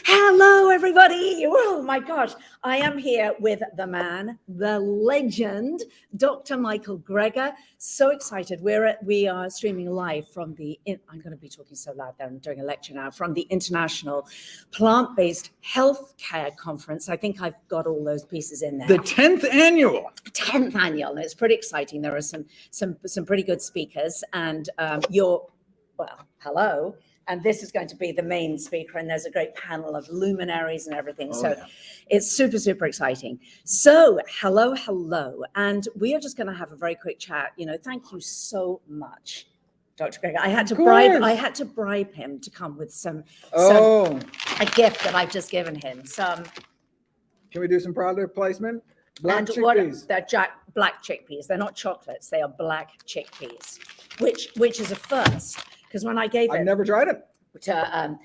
Hello, everybody. Oh my gosh. I am here with the man, the legend, Dr. Michael Greger. So excited. We are streaming live from I'm going to be talking so loud there. I'm doing a lecture now from the International Plant-Based Healthcare Conference. I think I've got all those pieces in there. The 10th annual. 10th annual. It's pretty exciting. There are some pretty good speakers, and hello. And this is going to be the main speaker, and there's a great panel of luminaries and everything. It's super, super exciting. So hello. And we are just going to have a very quick chat. Thank you so much, Dr. Greger. I had to bribe him to come with a gift that I've just given him. Can we do some product placement? Black chickpeas. They're black chickpeas. They're not chocolates. They are black chickpeas, which is a first. Because when I gave it, I've never tried it to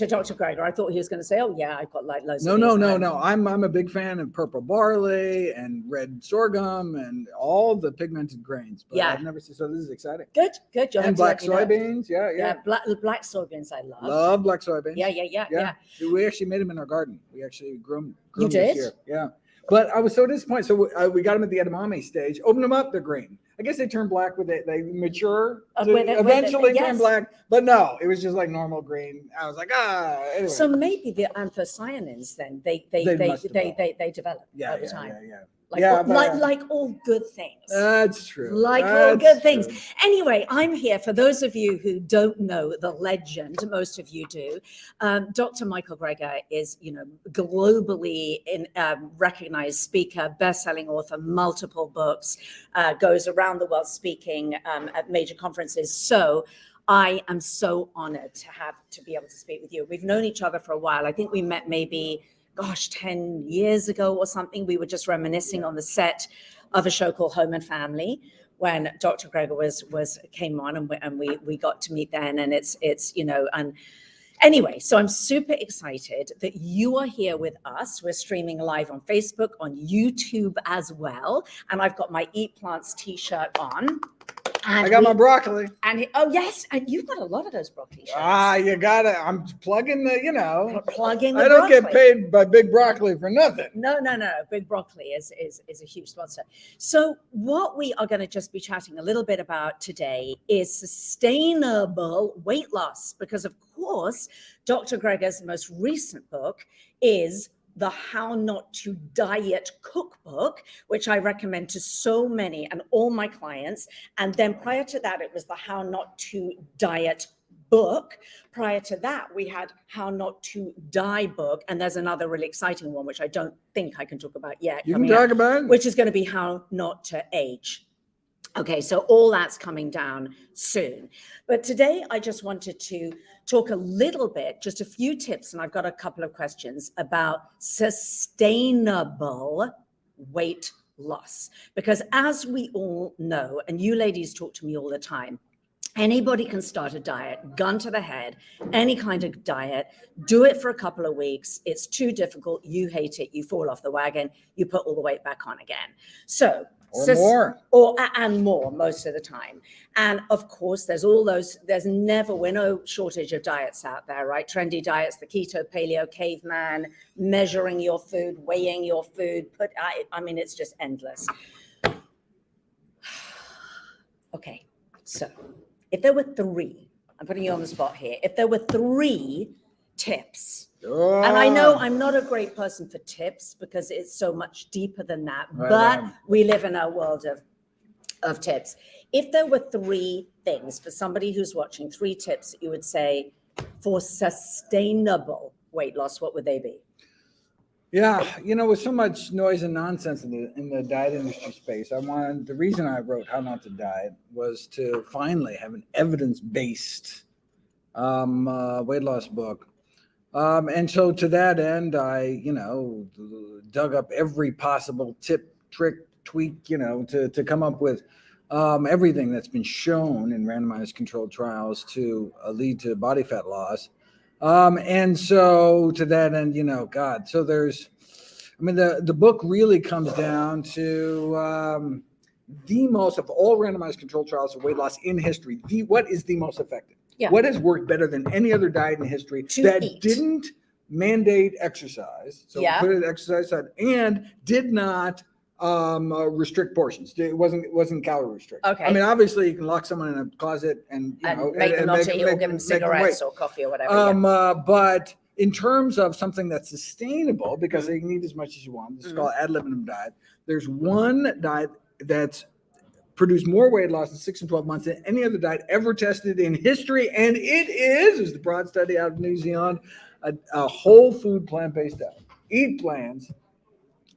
Dr. Greger, I thought he was going to say, "Oh yeah, I've got like loads." No. I'm a big fan of purple barley and red sorghum and all the pigmented grains. But I've never seen. So this is exciting. Good. And black soybeans, black soybeans, I love. Love black soybeans. Yeah. We actually made them in our garden. We actually grew them. You did? This year. Yeah. But I was so disappointed. So we got them at the edamame stage. Open them up, they're green. I guess they turn black with it. They mature. Eventually turn black. But no, it was just like normal green. I was like, anyway. So maybe the anthocyanins then they develop over time. Like all good things. That's true. All good things. Anyway, I'm here. For those of you who don't know the legend, most of you do. Dr. Michael Greger is, globally recognized speaker, best-selling author, multiple books, goes around the world speaking at major conferences. So I am so honored to be able to speak with you. We've known each other for a while. I think we met maybe 10 years ago or something. We were just reminiscing on the set of a show called Home and Family when Dr. Greger came on, and we got to meet then. And it's and anyway, so I'm super excited that you are here with us. We're streaming live on Facebook, on YouTube as well. And I've got my Eat Plants t-shirt on. And I got my broccoli. And yes, and you've got a lot of those broccoli shirts. You got it. I'm plugging Plugging the I don't broccoli. get paid by Big Broccoli for nothing. No. Big Broccoli is a huge sponsor. So what we are going to just be chatting a little bit about today is sustainable weight loss, because of course, Dr. Greger's most recent book is the How Not to Diet Cookbook, which I recommend to so many and all my clients. And then prior to that, it was the How Not to Diet book. Prior to that, we had How Not to Die book. And there's another really exciting one, which I don't think I can talk about yet. You can talk about it. Which is going to be How Not to Age. Okay, so all that's coming down soon. But today I just wanted to talk a little bit, just a few tips, and I've got a couple of questions about sustainable weight loss. Because as we all know, and you ladies talk to me all the time, anybody can start a diet, gun to the head, any kind of diet, do it for a couple of weeks. It's too difficult. You hate it. You fall off the wagon. You put all the weight back on again. And more most of the time. And of course, there's we're no shortage of diets out there, right? Trendy diets, the keto, paleo, caveman, measuring your food, weighing your food. It's just endless. Okay, so if there were three, I'm putting you on the spot here. If there were three tips, and I know I'm not a great person for tips because it's so much deeper than that, but we live in a world of tips. If there were three things for somebody who's watching, three tips that you would say for sustainable weight loss, what would they be? Yeah, with so much noise and nonsense in the diet industry space, the reason I wrote How Not to Diet was to finally have an evidence-based weight loss book. And so to that end, I, dug up every possible tip, trick, tweak, to come up with everything that's been shown in randomized controlled trials to lead to body fat loss. And so to that end, so the book really comes down to the most of all randomized controlled trials of weight loss in history. What is the most effective? Yeah. What has worked better than any other diet in history didn't mandate exercise. So put it exercise aside, and did not restrict portions. It wasn't calorie restricted. Okay. I mean, obviously you can lock someone in a closet and make them not eat or give them cigarettes or coffee or whatever. But in terms of something that's sustainable, because you can eat as much as you want, this is called ad libitum diet. There's one diet that's produced more weight loss in 6 and 12 months than any other diet ever tested in history, and it is the broad study out of New Zealand, a whole food plant-based diet. Eat plants.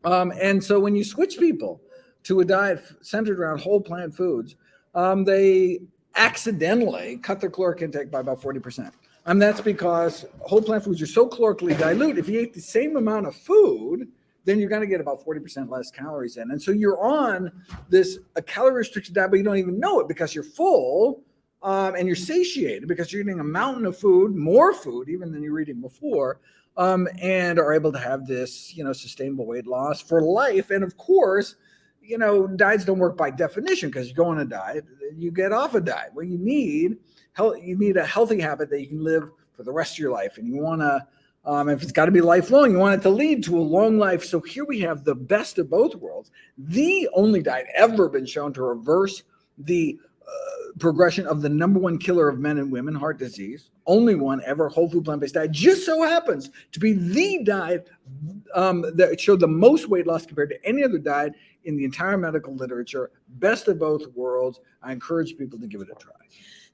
And so when you switch people to a diet centered around whole plant foods, they accidentally cut their caloric intake by about 40%. That's because whole plant foods are so calorically dilute. If you ate the same amount of food, then you're going to get about 40% less calories in. And so you're on a calorie restricted diet, but you don't even know it because you're full and you're satiated because you're eating a mountain of food, more food even than you were eating before, and are able to have this, sustainable weight loss for life. And of course, diets don't work by definition because you go on a diet, you get off a diet. Well, you need a healthy habit that you can live for the rest of your life. And you want to, if it's got to be lifelong, you want it to lead to a long life. So here we have the best of both worlds. The only diet ever been shown to reverse the progression of the number one killer of men and women, heart disease. Only one ever, whole food plant-based diet, just so happens to be the diet that showed the most weight loss compared to any other diet in the entire medical literature. Best of both worlds. I encourage people to give it a try.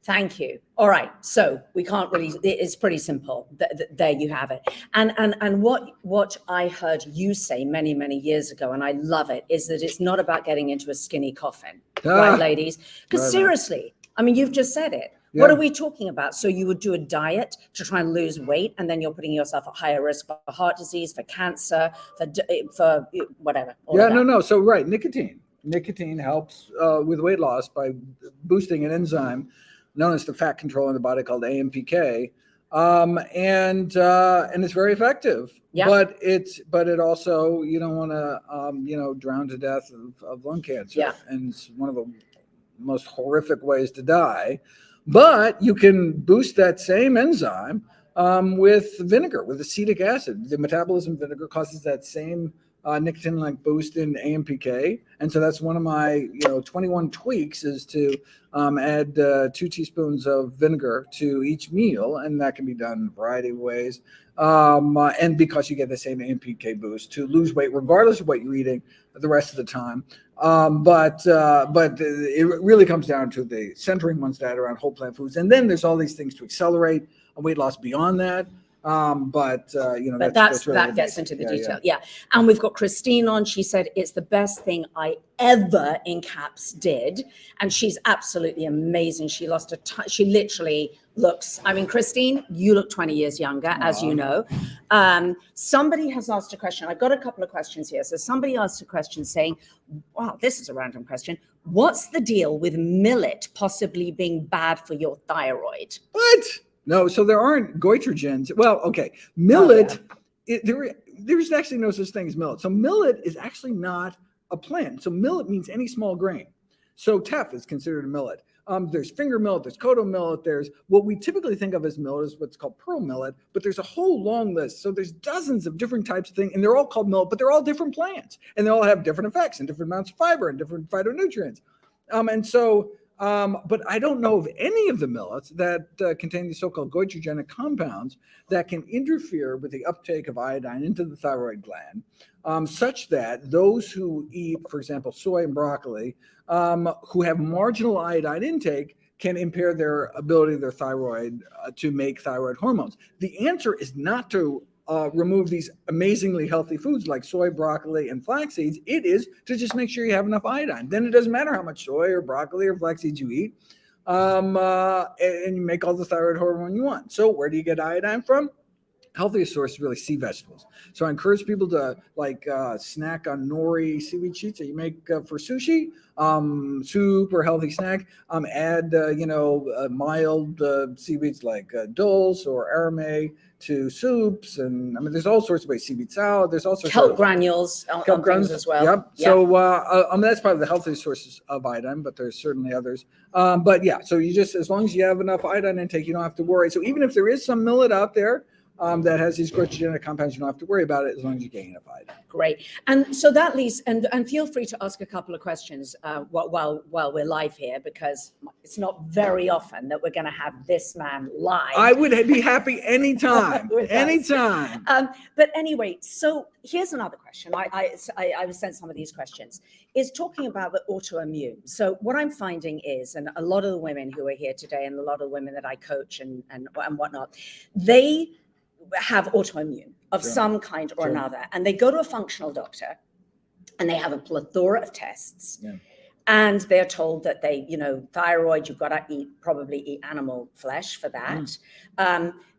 Thank you. All right. So we can't really, it's pretty simple. There you have it. And what I heard you say many, many years ago, and I love it, is that it's not about getting into a skinny coffin, right, ladies? Because seriously, I mean, you've just said it. Yeah. What are we talking about? So you would do a diet to try and lose weight, and then you're putting yourself at higher risk for heart disease, for cancer, for whatever. No. So right, nicotine helps with weight loss by boosting an enzyme known as the fat control in the body called AMPK, and it's very effective. Yeah. But it also, you don't want to drown to death of lung cancer. Yeah. And it's one of the most horrific ways to die. But you can boost that same enzyme with vinegar, with acetic acid. The metabolism of vinegar causes that same nicotine-like boost in AMPK. And so that's one of my 21 tweaks is to add 2 teaspoons of vinegar to each meal. And that can be done in a variety of ways. And because you get the same AMPK boost to lose weight, regardless of what you're eating the rest of the time. But it really comes down to the centering one's diet around whole plant foods. And then there's all these things to accelerate weight loss beyond that. That gets into the detail. Yeah. And we've got Christine on. She said it's the best thing I ever in caps did. And she's absolutely amazing. She lost she literally looks, I mean, Christine, you look 20 years younger, as you know. Somebody has asked a question. I've got a couple of questions here. So somebody asked a question saying, wow, this is a random question. What's the deal with millet possibly being bad for your thyroid? What? No, so there aren't goitrogens. Well, okay, millet, there's actually no such thing as millet. So millet is actually not a plant. So millet means any small grain. So teff is considered a millet. There's finger millet, there's kodo millet, there's what we typically think of as millet is what's called pearl millet, but there's a whole long list. So there's dozens of different types of things, and they're all called millet, but they're all different plants, and they all have different effects and different amounts of fiber and different phytonutrients. But I don't know of any of the millets that contain these so-called goitrogenic compounds that can interfere with the uptake of iodine into the thyroid gland, such that those who eat, for example, soy and broccoli, who have marginal iodine intake, can impair their ability of their thyroid to make thyroid hormones. The answer is not to remove these amazingly healthy foods like soy, broccoli, and flax seeds. It is to just make sure you have enough iodine. Then it doesn't matter how much soy or broccoli or flax seeds you eat, and you make all the thyroid hormone you want. So where do you get iodine from? Healthiest source is really sea vegetables. So I encourage people to snack on nori seaweed sheets that you make for sushi, soup or healthy snack. Add mild seaweeds like dulse or arame to soups, and I mean there's all sorts of ways. Seaweed salad. There's also kelp granules on things as well. Yep. So that's probably the healthiest sources of iodine, but there's certainly others. So you just, as long as you have enough iodine intake, you don't have to worry. So even if there is some millet out there, that has these carcinogenic compounds. You don't have to worry about it as long as you get unified. Great. And so that leads, and feel free to ask a couple of questions while we're live here, because it's not very often that we're going to have this man live. I would be happy anytime, anytime. But anyway, so here's another question. I was sent some of these questions, is talking about the autoimmune. So what I'm finding is, and a lot of the women who are here today and a lot of the women that I coach and whatnot, they have autoimmune of some kind or another, and they go to a functional doctor and they have a plethora of tests, and they're told that they, thyroid, you've got to probably eat animal flesh for that.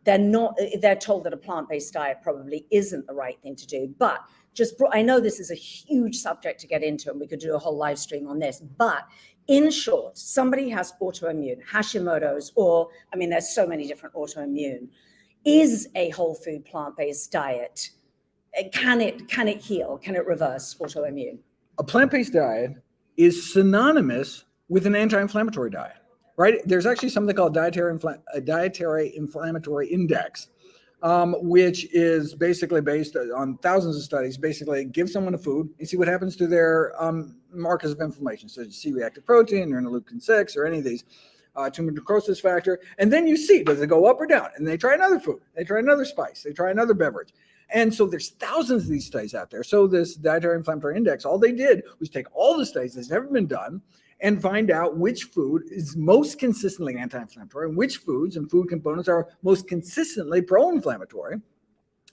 They're told that a plant-based diet probably isn't the right thing to do. But I know this is a huge subject to get into, and we could do a whole live stream on this, but in short, somebody has autoimmune, Hashimoto's, or, there's so many different autoimmune. Is a whole food plant-based diet, can it heal? Can it reverse autoimmune? A plant-based diet is synonymous with an anti-inflammatory diet, right? There's actually something called a dietary inflammatory index, which is basically based on thousands of studies. Basically, give someone a food and see what happens to their markers of inflammation, so C-reactive protein or interleukin 6 or any of these. Tumor necrosis factor, and then you see, does it go up or down? And they try another food, they try another spice, they try another beverage. And so there's thousands of these studies out there. So this dietary inflammatory index, all they did was take all the studies that's ever been done and find out which food is most consistently anti-inflammatory and which foods and food components are most consistently pro-inflammatory.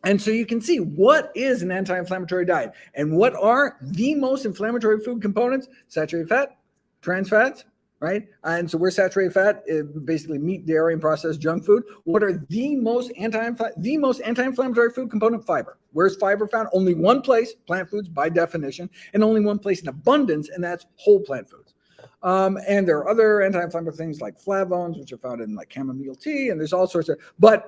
And so you can see what is an anti-inflammatory diet and what are the most inflammatory food components: saturated fat, trans fats, right? And so we're saturated fat, basically meat, dairy, and processed junk food. What are the most anti-inflammatory food component? Fiber. Where's fiber found? Only one place, plant foods by definition, and only one place in abundance, and that's whole plant foods. And there are other anti-inflammatory things like flavones, which are found in like chamomile tea, and there's all sorts of, so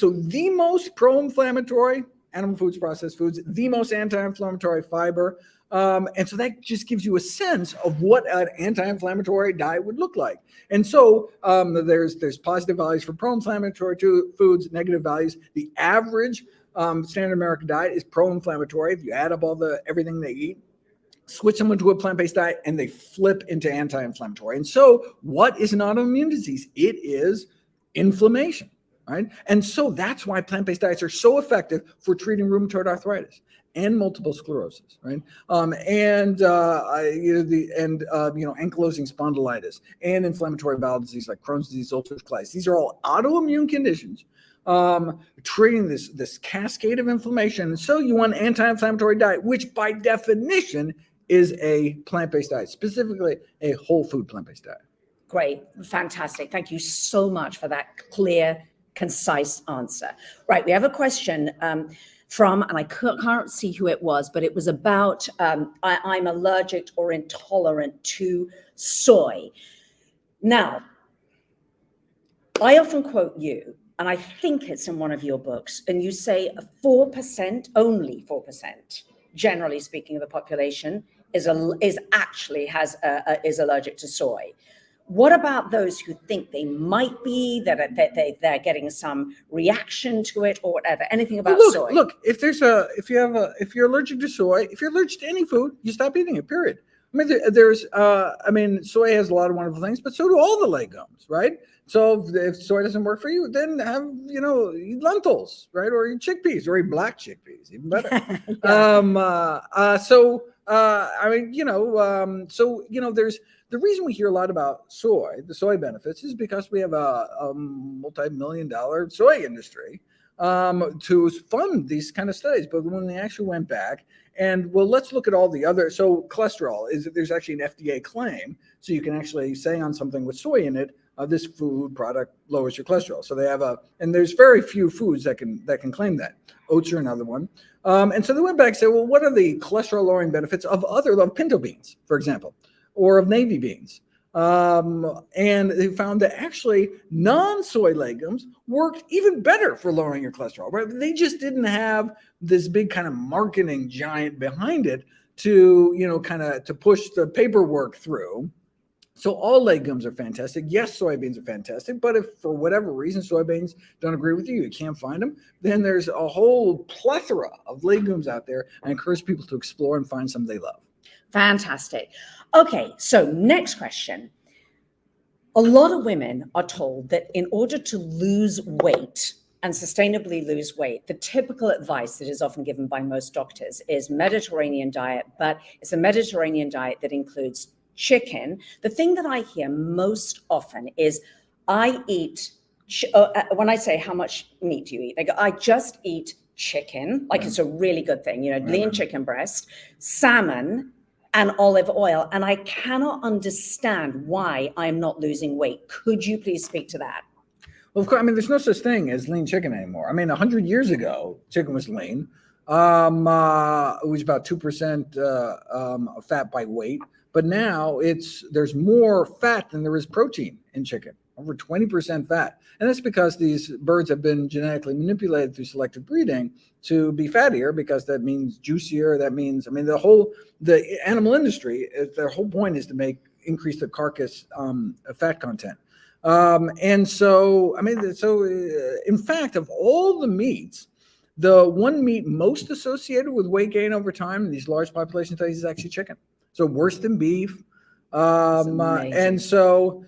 the most pro-inflammatory, animal foods, processed foods, the most anti-inflammatory, fiber. And so that just gives you a sense of what an anti-inflammatory diet would look like. And so there's positive values for pro-inflammatory foods, negative values. The average standard American diet is pro-inflammatory. If you add up everything they eat, switch someone to a plant-based diet, and they flip into anti-inflammatory. And so what is an autoimmune disease? It is inflammation, right? And so that's why plant-based diets are so effective for treating rheumatoid arthritis and multiple sclerosis, right? Ankylosing spondylitis and inflammatory bowel disease like Crohn's disease, ulcerative colitis. These are all autoimmune conditions treating this cascade of inflammation. And so you want an anti-inflammatory diet, which by definition is a plant-based diet, specifically a whole food plant-based diet. Great, fantastic. Thank you so much for that clear, concise answer. Right, we have a question from, and I can't see who it was, but it was about I'm allergic or intolerant to soy. Now, I often quote you, and I think it's in one of your books, and you say 4%, only 4%, generally speaking, of the population is allergic to soy. What about those who think they might be, that they're getting some reaction to it or whatever? Anything about soy? Look, if you're allergic to soy, if you're allergic to any food, you stop eating it, period. Soy has a lot of wonderful things, but so do all the legumes, right? So if soy doesn't work for you, then have, eat lentils, right? Or eat chickpeas, or eat black chickpeas, even better. There's the reason we hear a lot about the soy benefits, is because we have a multi-million-dollar soy industry to fund these kind of studies. But when they actually went back let's look at all the other. So cholesterol there's actually an FDA claim, so you can actually say on something with soy in it, this food product lowers your cholesterol. So they have and there's very few foods that can claim that. Oats are another one. And so they went back and said, well, what are the cholesterol lowering benefits of pinto beans, for example, or of navy beans? And they found that actually non-soy legumes worked even better for lowering your cholesterol, right? They just didn't have this big kind of marketing giant behind it to, to push the paperwork through. So all legumes are fantastic. Yes, soybeans are fantastic. But if for whatever reason soybeans don't agree with you, you can't find them, then there's a whole plethora of legumes out there. I encourage people to explore and find some they love. Fantastic. Okay, so next question. A lot of women are told that in order to lose weight and sustainably lose weight, the typical advice that is often given by most doctors is Mediterranean diet, but it's a Mediterranean diet that includes chicken. The thing that I hear most often is I eat, when I say how much meat do you eat, they go, I just eat chicken, like it's a really good thing, lean chicken breast, salmon, and olive oil. And I cannot understand why I'm not losing weight. Could you please speak to that? Well, of course, I mean, there's no such thing as lean chicken anymore. I mean, 100 years ago, chicken was lean. It was about 2% fat by weight. But now there's more fat than there is protein in chicken, over 20% fat. And that's because these birds have been genetically manipulated through selective breeding to be fattier, because that means juicier. That means, I mean, the animal industry, their whole point is to increase the carcass fat content. And so, I mean, in fact, of all the meats, the one meat most associated with weight gain over time in these large population studies is actually chicken. So worse than beef. And so,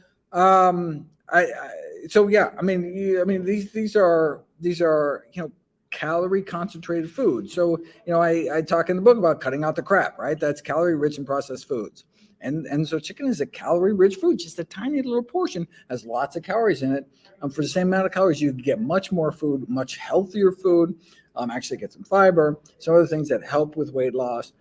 these are calorie concentrated foods. So, I talk in the book about cutting out the crap, right? That's calorie rich and processed foods. And so chicken is a calorie rich food, just a tiny little portion, has lots of calories in it. For the same amount of calories, you can get much more food, much healthier food, actually get some fiber, some other things that help with weight loss.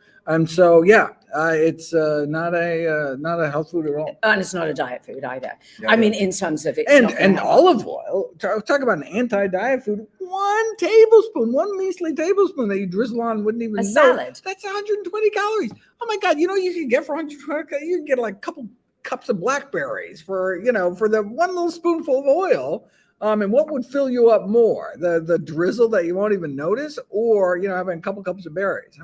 So it's not a health food at all, and it's not a diet food either. Yeah, I mean, in terms of it, and olive oil. Talk about an anti-diet food. 1 tablespoon, 1 measly tablespoon that you drizzle on wouldn't even a know. salad. That's 120 calories. Oh my God! You can get for 120. You can get like a couple cups of blackberries for the 1 little spoonful of oil. And what would fill you up more, the drizzle that you won't even notice, or having a couple cups of berries?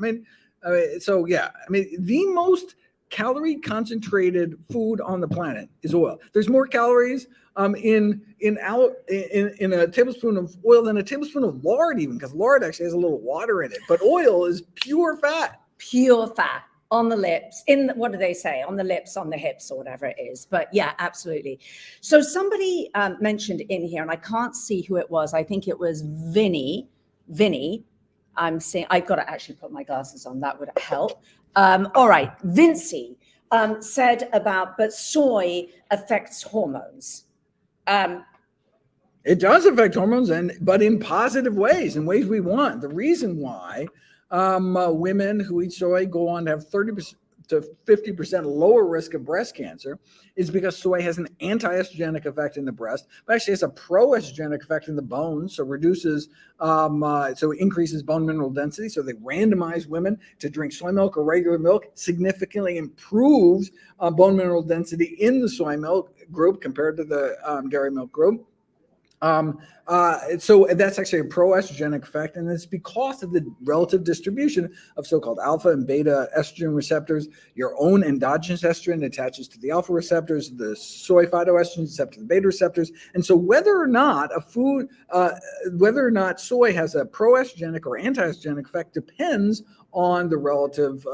The most calorie concentrated food on the planet is oil. There's more calories in a tablespoon of oil than a tablespoon of lard, even, because lard actually has a little water in it. But oil is pure fat. Pure fat on the lips, what do they say? On the lips, on the hips, or whatever it is. But yeah, absolutely. So somebody mentioned in here, and I can't see who it was. I think it was Vinny. I'm seeing, I've got to actually put my glasses on. That would help. All right. Vincy said but soy affects hormones. It does affect hormones, but in positive ways, in ways we want. The reason why women who eat soy go on to have 30% to 50% lower risk of breast cancer is because soy has an anti-estrogenic effect in the breast, but actually has a pro-estrogenic effect in the bones. So reduces, so increases bone mineral density. So they randomize women to drink soy milk or regular milk, significantly improves bone mineral density in the soy milk group compared to the dairy milk group. So that's actually a pro-estrogenic effect, and it's because of the relative distribution of so-called alpha and beta estrogen receptors. Your own endogenous estrogen attaches to the alpha receptors, the soy phytoestrogens accept to the beta receptors, and so whether or not soy has a pro-estrogenic or anti-estrogenic effect depends on the relative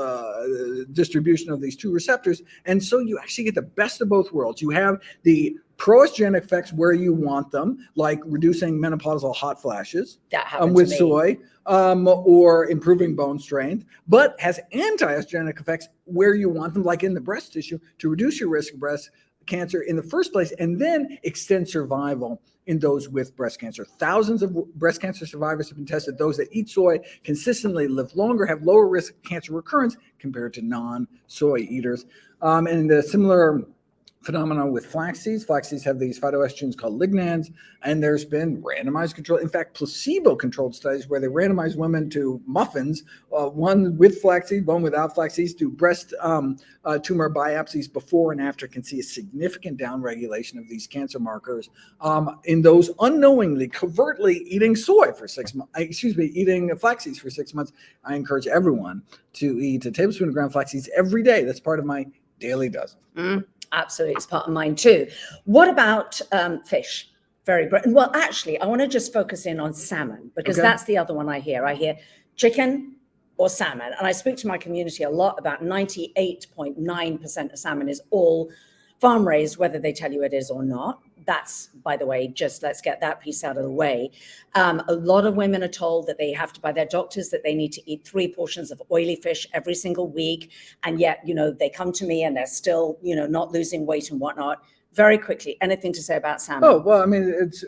distribution of these two receptors. And so you actually get the best of both worlds. You have the pro-estrogenic effects where you want them, like reducing menopausal hot flashes with soy, or improving bone strength, but has anti-estrogenic effects where you want them, like in the breast tissue, to reduce your risk of breast cancer in the first place, and then extend survival in those with breast cancer. Thousands of breast cancer survivors have been tested. Those that eat soy consistently live longer, have lower risk of cancer recurrence compared to non-soy eaters. And the similar phenomenon with flax seeds. Flax seeds have these phytoestrogens called lignans, and there's been randomized control, in fact, placebo-controlled studies where they randomize women to muffins, one with flax seeds, one without flax seeds, do breast tumor biopsies before and after, can see a significant downregulation of these cancer markers in those unknowingly, covertly eating soy for 6 months, eating flax seeds for 6 months. I encourage everyone to eat a tablespoon of ground flax seeds every day. That's part of my daily dozen. Absolutely, it's part of mine too. What about fish? Very great. Well, actually, I want to just focus in on salmon because that's the other one I hear. I hear chicken or salmon, and I speak to my community a lot about 98.9% of salmon is all farm raised, whether they tell you it is or not. That's, by the way, just let's get that piece out of the way. A lot of women are told that they have to, by their doctors, that they need to eat 3 portions of oily fish every single week. And yet, they come to me and they're still, not losing weight and whatnot. Very quickly, anything to say about salmon? Oh, well, I mean, it's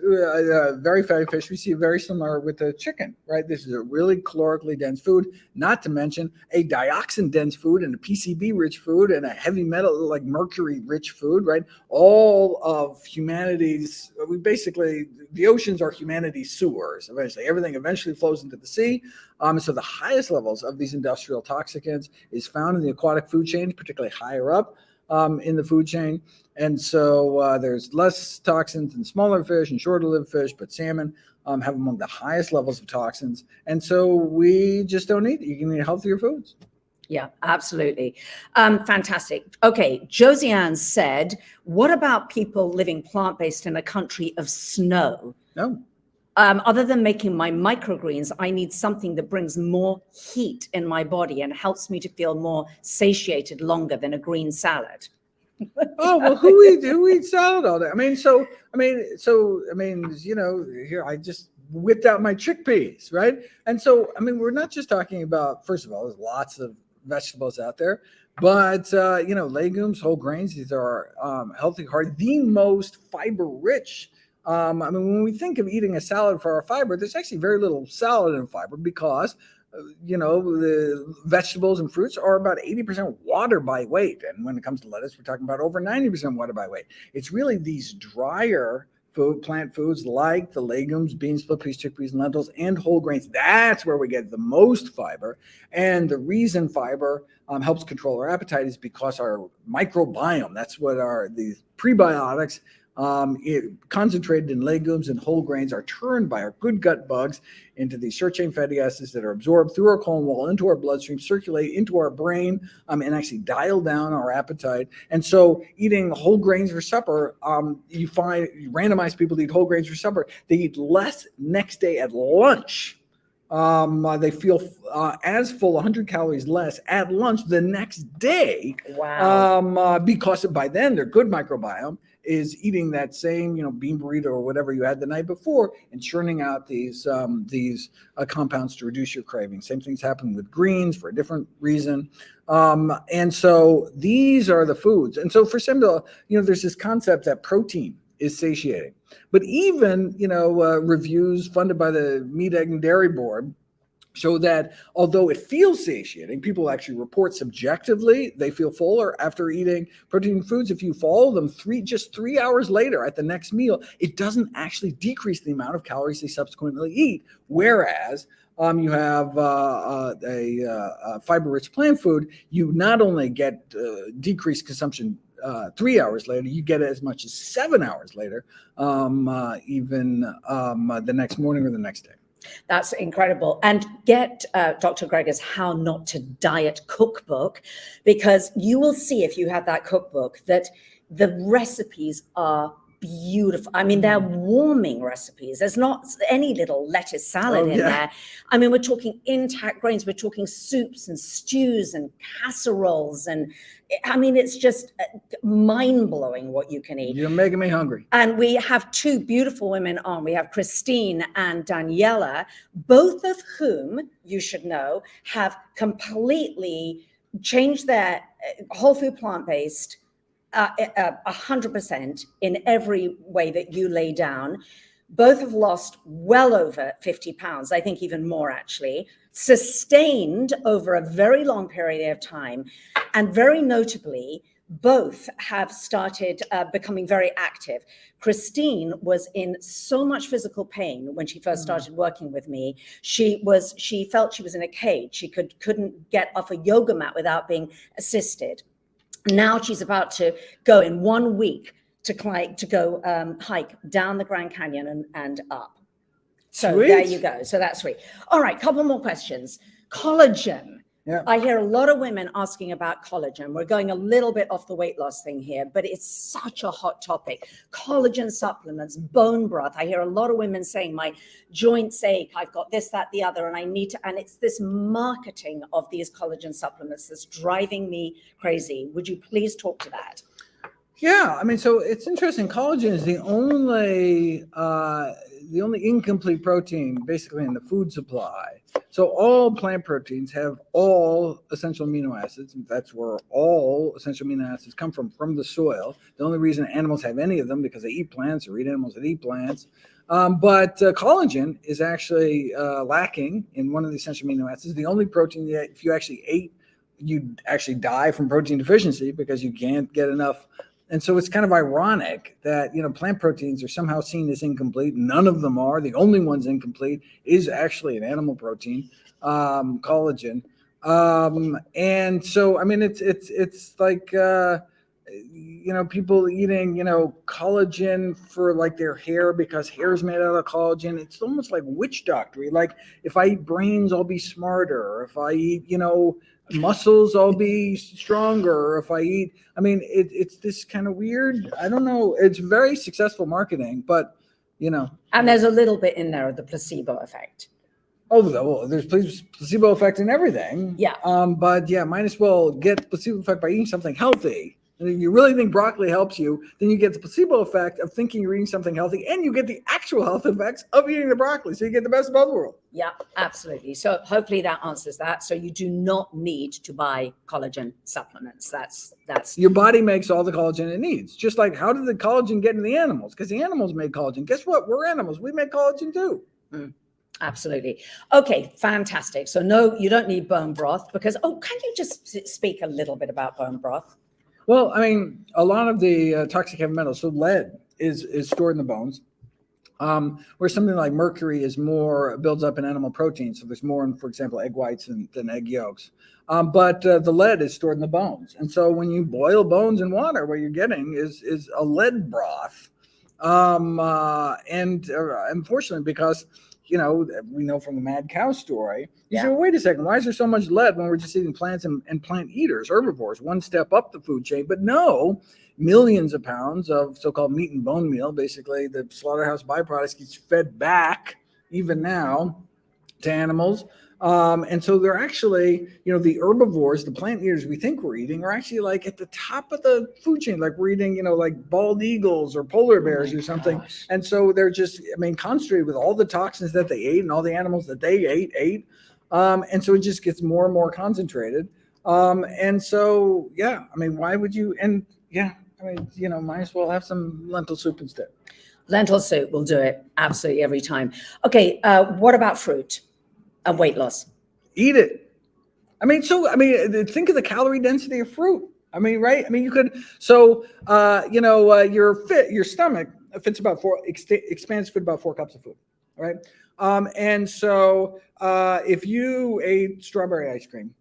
very fatty fish. We see very similar with the chicken, right? This is a really calorically dense food, not to mention a dioxin dense food and a PCB rich food and a heavy metal like mercury rich food, right? All of humanity's, the oceans are humanity's sewers. Eventually, everything eventually flows into the sea. So the highest levels of these industrial toxicants is found in the aquatic food chain, particularly higher up in the food chain. And so there's less toxins in smaller fish and shorter lived fish, but salmon have among the highest levels of toxins. And so we just don't eat it. You can eat healthier foods. Yeah, absolutely. Fantastic. Okay, Josiane said, what about people living plant-based in a country of snow? No. Other than making my microgreens, I need something that brings more heat in my body and helps me to feel more satiated longer than a green salad. Oh, well, who eats salad all day? Here I just whipped out my chickpeas, right? And so, we're not just talking about, first of all, there's lots of vegetables out there, but legumes, whole grains, these are healthy, the most fiber rich. When we think of eating a salad for our fiber, there's actually very little salad in fiber because the vegetables and fruits are about 80% water by weight. And when it comes to lettuce, we're talking about over 90% water by weight. It's really these drier plant foods like the legumes, beans, split peas, chickpeas, and lentils, and whole grains. That's where we get the most fiber. And the reason fiber helps control our appetite is because our microbiome, that's what these prebiotics, concentrated in legumes and whole grains, are turned by our good gut bugs into these short-chain fatty acids that are absorbed through our colon wall into our bloodstream, circulate into our brain, and actually dial down our appetite. And so eating whole grains for supper, you randomize people to eat whole grains for supper. They eat less next day at lunch. They feel as full, 100 calories less at lunch the next day. Wow. Because by then their good microbiome is eating that same, bean burrito or whatever you had the night before and churning out these compounds to reduce your cravings. Same things happen with greens for a different reason. And so these are the foods. And so for some people, there's this concept that protein is satiating. But even, reviews funded by the Meat, Egg, and Dairy Board show that although it feels satiating, people actually report subjectively they feel fuller after eating protein foods. If you follow them just 3 hours later at the next meal, it doesn't actually decrease the amount of calories they subsequently eat. Whereas you have a fiber-rich plant food, you not only get decreased consumption 3 hours later, you get it as much as 7 hours later, even the next morning or the next day. That's incredible. And get Dr. Greger's How Not to Diet cookbook, because you will see if you have that cookbook that the recipes are beautiful. They're warming recipes. There's not any little lettuce salad in there. We're talking intact grains. We're talking soups and stews and casseroles. And it's just mind-blowing what you can eat. You're making me hungry. And we have 2 beautiful women on. We have Christine and Daniela, both of whom, you should know, have completely changed their whole food plant-based 100% in every way that you lay down. Both have lost well over 50 pounds, I think even more actually, sustained over a very long period of time. And very notably, both have started becoming very active. Christine was in so much physical pain when she first started working with me. She felt she was in a cage. She couldn't get off a yoga mat without being assisted. Now she's about to go in 1 week to go hike down the Grand Canyon and up. So Sweet. There you go. So that's sweet. All right, couple more questions. Collagen. Yeah. I hear a lot of women asking about collagen. We're going a little bit off the weight loss thing here, but it's such a hot topic. Collagen supplements, bone broth. I hear a lot of women saying my joints ache, I've got this, that, the other, and I need to, and it's this marketing of these collagen supplements that's driving me crazy. Would you please talk to that? Yeah, I mean, so it's interesting. Collagen is the only incomplete protein basically in the food supply. So all plant proteins have all essential amino acids. And that's where all essential amino acids come from the soil. The only reason animals have any of them because they eat plants or eat animals that eat plants. But collagen is actually lacking in one of the essential amino acids. The only protein that if you actually ate, you'd actually die from protein deficiency because you can't get enough. And so it's kind of ironic that, plant proteins are somehow seen as incomplete. None of them are. The only one's incomplete is actually an animal protein, collagen. And so, I mean, it's like, people eating, collagen for like their hair because hair is made out of collagen. It's almost like witch doctory. Like if I eat brains, I'll be smarter. If I eat, muscles, I'll be stronger. If I eat, I mean, it's this kind of weird, I don't know. It's very successful marketing, but And there's a little bit in there of the placebo effect. Oh, well, there's placebo effect in everything. Yeah. But yeah, might as well get placebo effect by eating something healthy. And if you really think broccoli helps you, then you get the placebo effect of thinking you're eating something healthy, and you get the actual health effects of eating the broccoli. So you get the best of both worlds. Yeah, absolutely. So hopefully that answers that. So you do not need to buy collagen supplements. That's your body makes all the collagen it needs. Just like how did the collagen get in the animals? Because the animals made collagen. Guess what? We're animals. We make collagen too. Absolutely. Okay, fantastic. So no, you don't need bone broth because, can you just speak a little bit about bone broth? Well, I mean, a lot of the toxic heavy metals, so lead is stored in the bones, where something like mercury is more builds up in animal protein. So there's more in, for example, egg whites than egg yolks. But the lead is stored in the bones. And so when you boil bones in water, what you're getting is a lead broth. And unfortunately, because we know from the mad cow story, you say, well, wait a second, why is there so much lead when we're just eating plants and plant eaters, herbivores, one step up the food chain? But no, millions of pounds of so-called meat and bone meal, basically the slaughterhouse byproducts, gets fed back even now to animals. And so they're actually, the herbivores, the plant eaters we think we're eating are actually like at the top of the food chain, like we're eating, like bald eagles or polar bears or something. Gosh. And so they're just, concentrated with all the toxins that they ate and all the animals that they ate. And so it just gets more and more concentrated. And so, why would you? And might as well have some lentil soup instead. Lentil soup will do it absolutely every time. Okay, what about fruit and weight loss? Eat it. Think of the calorie density of fruit. Right? You could. So, your stomach fits about expands fit about 4 cups of food. Right? And so, if you ate strawberry ice cream,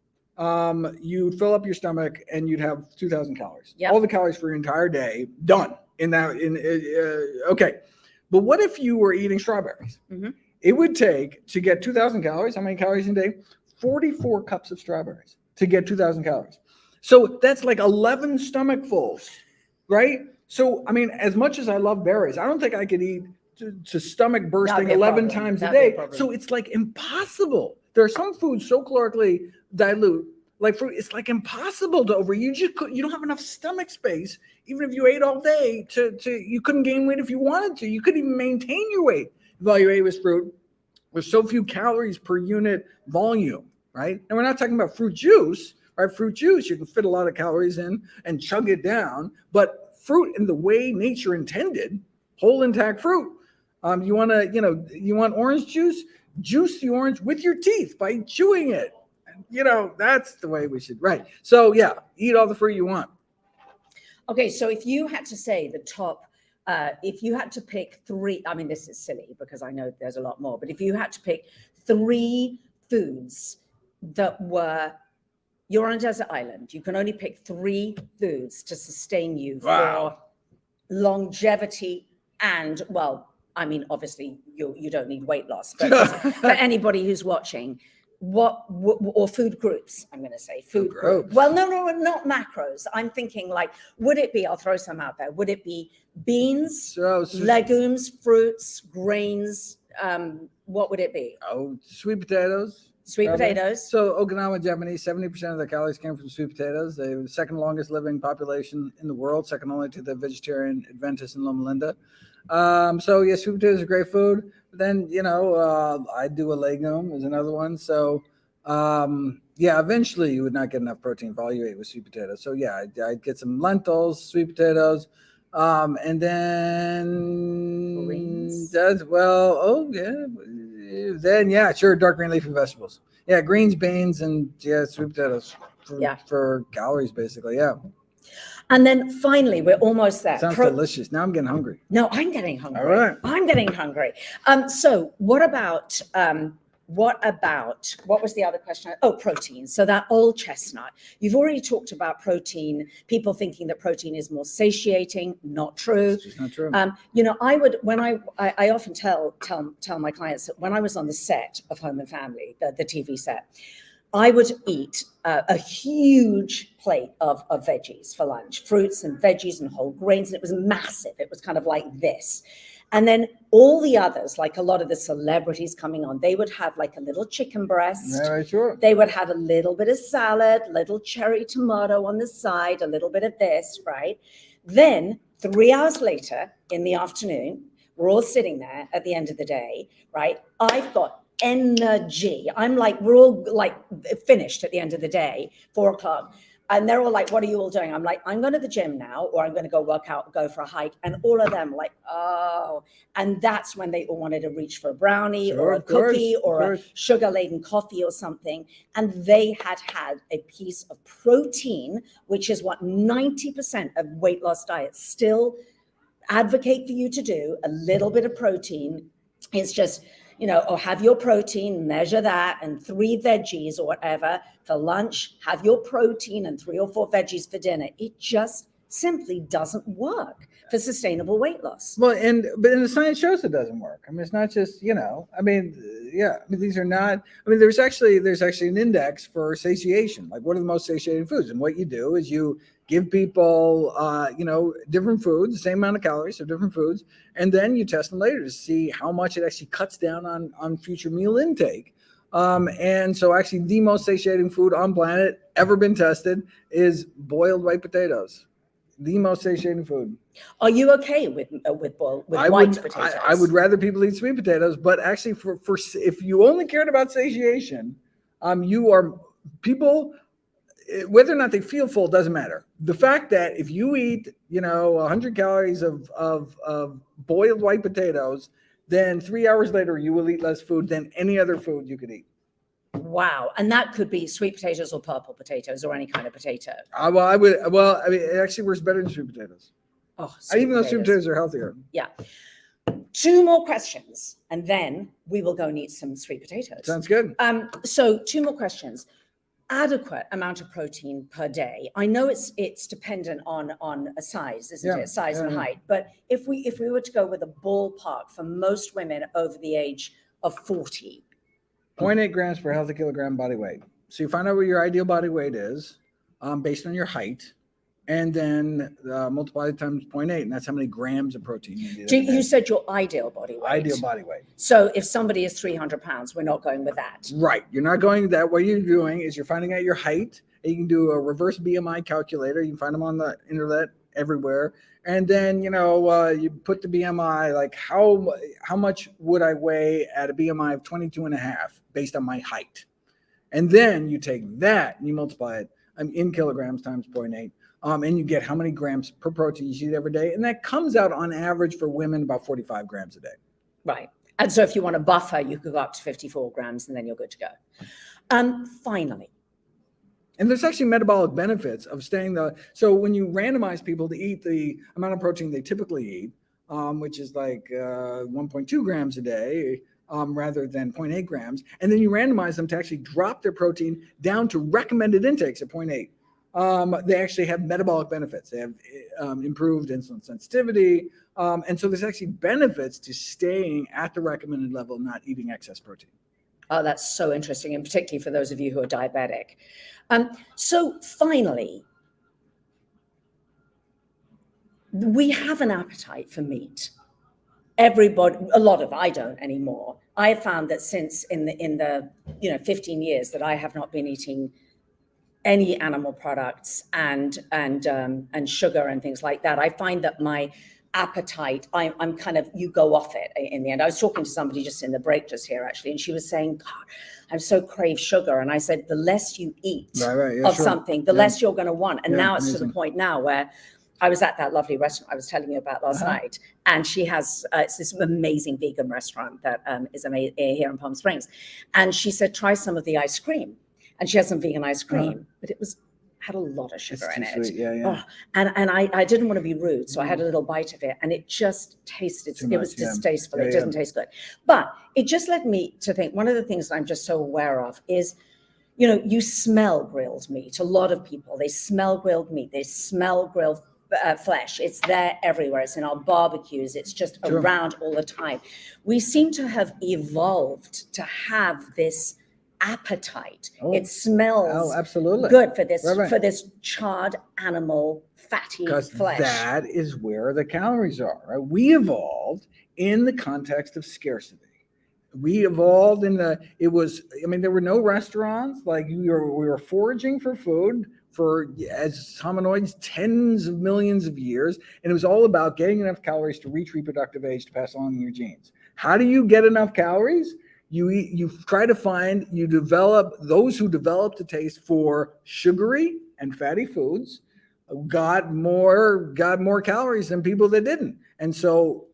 you'd fill up your stomach and you'd have 2,000 calories. Yep. All the calories for your entire day done in that. Okay. But what if you were eating strawberries? Mm-hmm. It would take to get 2,000 calories. How many calories a day? 44 cups of strawberries to get 2,000 calories. So that's like 11 stomachfuls, right? So, as much as I love berries, I don't think I could eat to stomach bursting 11 times a day. So it's like impossible. There are some foods so calorically dilute, like fruit, it's like impossible to overeat. You don't have enough stomach space. Even if you ate all day you couldn't gain weight if you wanted to. You couldn't even maintain your weight while you ate with fruit. There's so few calories per unit volume, right? And we're not talking about fruit juice, right? Fruit juice, you can fit a lot of calories in and chug it down, but fruit in the way nature intended, whole intact fruit. You want orange juice? Juice the orange with your teeth by chewing it. That's the way we should, right? So eat all the fruit you want. Okay, so if you had to say the top, if you had to pick 3, this is silly because I know there's a lot more, but if you had to pick 3 foods that were, you're on a desert island, you can only pick 3 foods to sustain you for longevity and, obviously you don't need weight loss, but for anybody who's watching, or food groups, I'm going to say food groups. Groups. Well, no, not macros. I'm thinking like, would it be, I'll throw some out there. Would it be beans, legumes, fruits, grains? What would it be? Oh, sweet potatoes. Sweet probably. potatoes. So Okinawa Japanese, 70% of their calories came from sweet potatoes. They were the second longest living population in the world, second only to the vegetarian Adventists in Loma Linda. So yeah, sweet potatoes are great food. But then, I do a legume is another one. So eventually you would not get enough protein for all you ate with sweet potatoes. So yeah, I'd get some lentils, sweet potatoes, and then greens. Then sure, dark green leafy vegetables. Yeah, greens, beans, and sweet potatoes for calories, basically. Yeah. And then finally, we're almost there. Sounds delicious. Now I'm getting hungry. No, I'm getting hungry. All right. I'm getting hungry. So what about what was the other question? Oh, protein. So that old chestnut. You've already talked about protein, people thinking that protein is more satiating. Not true. It's just not true. I often tell my clients that when I was on the set of Home and Family, the TV set, I would eat a huge plate of veggies for lunch, fruits and veggies and whole grains. And it was massive. It was kind of like this. And then all the others, like a lot of the celebrities coming on, they would have like a little chicken breast. Yeah, right, sure. They would have a little bit of salad, little cherry tomato on the side, a little bit of this, right? Then 3 hours later in the afternoon, we're all sitting there at the end of the day, right? I've got energy. We're all like finished at the end of the day, 4 o'clock. And they're all like, what are you all doing? I'm like, I'm going to the gym now, or I'm going to go work out, go for a hike. And all of them like, oh. And that's when they all wanted to reach for a brownie or a cookie or a sugar-laden coffee or something. And they had a piece of protein, which is what 90% of weight loss diets still advocate for you to do, a little bit of protein. It's just, or have your protein, measure that, and 3 veggies or whatever for lunch, have your protein and 3 or 4 veggies for dinner. It just simply doesn't work for sustainable weight loss. Well, but the science shows it doesn't work. I mean, it's not just, these are not, there's actually an index for satiation. Like, what are the most satiating foods? And what you do is you give people, different foods, the same amount of calories, so different foods, and then you test them later to see how much it actually cuts down on future meal intake. And so actually the most satiating food on planet ever been tested is boiled white potatoes. The most satiating food. Are you okay with white potatoes? I would rather people eat sweet potatoes, but actually for if you only cared about satiation, people, whether or not they feel full doesn't matter. The fact that if you eat, 100 calories of boiled white potatoes, then 3 hours later you will eat less food than any other food you could eat. Wow. And that could be sweet potatoes or purple potatoes or any kind it actually works better than sweet potatoes. Oh, even though sweet potatoes are healthier. Yeah. 2 more questions, and then we will go and eat some sweet potatoes. Sounds good. So 2 more questions. Adequate amount of protein per day. I know it's dependent on a size, isn't it? Size and height. But if we were to go with a ballpark for most women over the age of 40. 0.8 grams per healthy kilogram body weight. So you find out what your ideal body weight is based on your height, and then multiply it times 0.8, and that's how many grams of protein you need. You said your ideal body weight. Ideal body weight. So if somebody is 300 pounds, we're not going with that. Right. You're not going that. What you're doing is you're finding out your height, and you can do a reverse BMI calculator. You can find them on the internet everywhere. And then, you put the BMI, like how much would I weigh at a BMI of 22.5 based on my height? And then you take that and you multiply it in kilograms times 0.8. And you get how many grams per protein you eat every day. And that comes out on average for women about 45 grams a day. Right. And so if you want a buffer, you could go up to 54 grams and then you're good to go. Finally. And there's actually metabolic benefits of so when you randomize people to eat the amount of protein they typically eat, which is like 1.2 grams a day, rather than 0.8 grams, and then you randomize them to actually drop their protein down to recommended intakes at 0.8. They actually have metabolic benefits. They have improved insulin sensitivity. And so there's actually benefits to staying at the recommended level, not eating excess protein. Oh, that's so interesting, and particularly for those of you who are diabetic. So finally, we have an appetite for meat. Everybody, a lot of, I don't anymore. I have found that since in the 15 years that I have not been eating any animal products and sugar and things like that, I find that my appetite, I'm kind of, you go off it in the end. I was talking to somebody just in the break just here actually, and she was saying, God, I'm so crave sugar. And I said, the less you eat of something, the less you're going to want. And now it's to the point now where I was at that lovely restaurant I was telling you about last night, and she has it's this amazing vegan restaurant that is amazing here in Palm Springs. And she said, try some of the ice cream. And she had some vegan ice cream, but it had a lot of sugar in it. Sweet. Oh, and I didn't want to be rude, so I had a little bite of it, and it just tasted, it was distasteful. It doesn't taste good. But it just led me to think, one of the things that I'm just so aware of is, you smell grilled meat. A lot of people, they smell grilled meat. They smell grilled flesh. It's there everywhere. It's in our barbecues. It's just around all the time. We seem to have evolved to have this appetite. It smells absolutely good for this charred animal fatty flesh. That is where the calories are, right? We evolved in the context of scarcity. We evolved there were no restaurants. Like we were foraging for food as hominoids tens of millions of years, and it was all about getting enough calories to reach reproductive age to pass along your genes. How do you get enough calories? You try to find, those who developed a taste for sugary and fatty foods got more calories than people that didn't. And so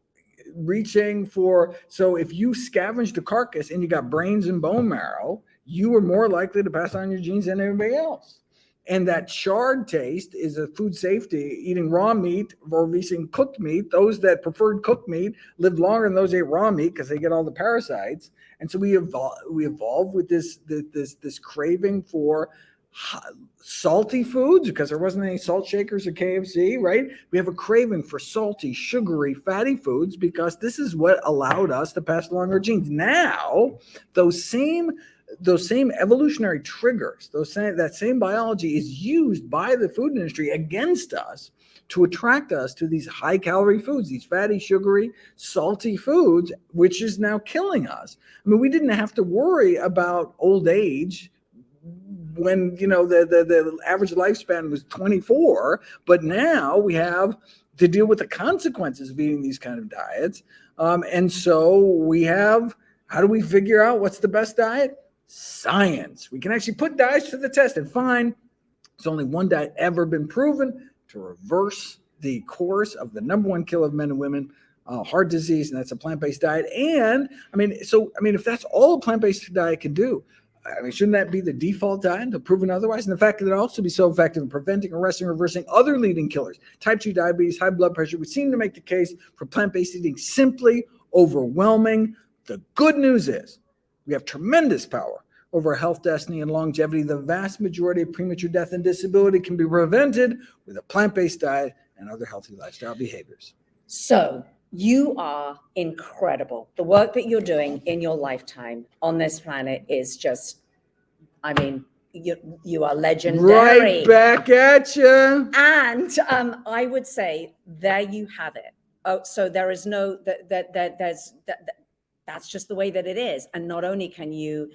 if you scavenged a carcass and you got brains and bone marrow, you were more likely to pass on your genes than everybody else. And that charred taste is a food safety. Eating raw meat or eating cooked meat, those that preferred cooked meat lived longer than those that ate raw meat because they get all the parasites. And so we evolved with this craving for salty foods because there wasn't any salt shakers at KFC, right? We have a craving for salty, sugary, fatty foods because this is what allowed us to pass along our genes. Now, those same evolutionary triggers, that same biology is used by the food industry against us to attract us to these high calorie foods, these fatty, sugary, salty foods, which is now killing us. I mean, we didn't have to worry about old age when, the average lifespan was 24, but now we have to deal with the consequences of eating these kind of diets. And so how do we figure out what's the best diet? Science. We can actually put diets to the test and find there's only one diet ever been proven to reverse the course of the number one killer of men and women, heart disease, and that's a plant-based diet. And if that's all a plant-based diet can do, shouldn't that be the default diet until proven otherwise? And the fact that it also be so effective in preventing, arresting, reversing other leading killers, type 2 diabetes, high blood pressure, would seem to make the case for plant-based eating simply overwhelming. The good news is we have tremendous power over our health, destiny, and longevity. The vast majority of premature death and disability can be prevented with a plant-based diet and other healthy lifestyle behaviors. So you are incredible. The work that you're doing in your lifetime on this planet is just, you are legendary. Right back at you. And I would say there you have it. Oh, so there is no that's just the way that it is. And not only can you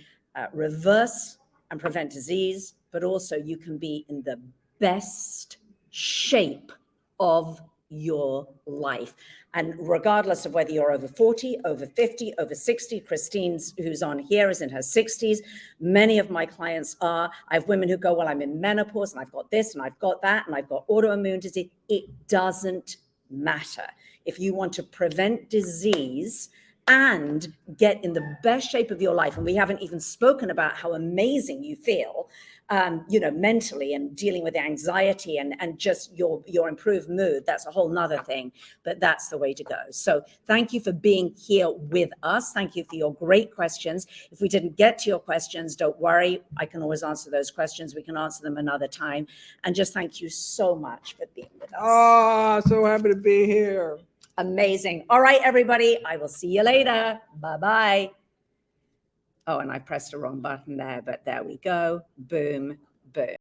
reverse and prevent disease, but also you can be in the best shape of your life. And regardless of whether you're over 40, over 50, over 60, Christine's, who's on here, is in her 60s. Many of my clients are. I have women who go, well, I'm in menopause and I've got this and I've got that and I've got autoimmune disease. It doesn't matter. If you want to prevent disease and get in the best shape of your life, and we haven't even spoken about how amazing you feel, mentally, and dealing with anxiety and just your improved mood. That's a whole nother thing, but that's the way to go. So thank you for being here with us. Thank you for your great questions. If we didn't get to your questions, don't worry. I can always answer those questions. We can answer them another time. And just thank you so much for being with us. Oh, so happy to be here. Amazing. All right, everybody. I will see you later. Bye-bye. Oh, and I pressed the wrong button there, but there we go. Boom, boom.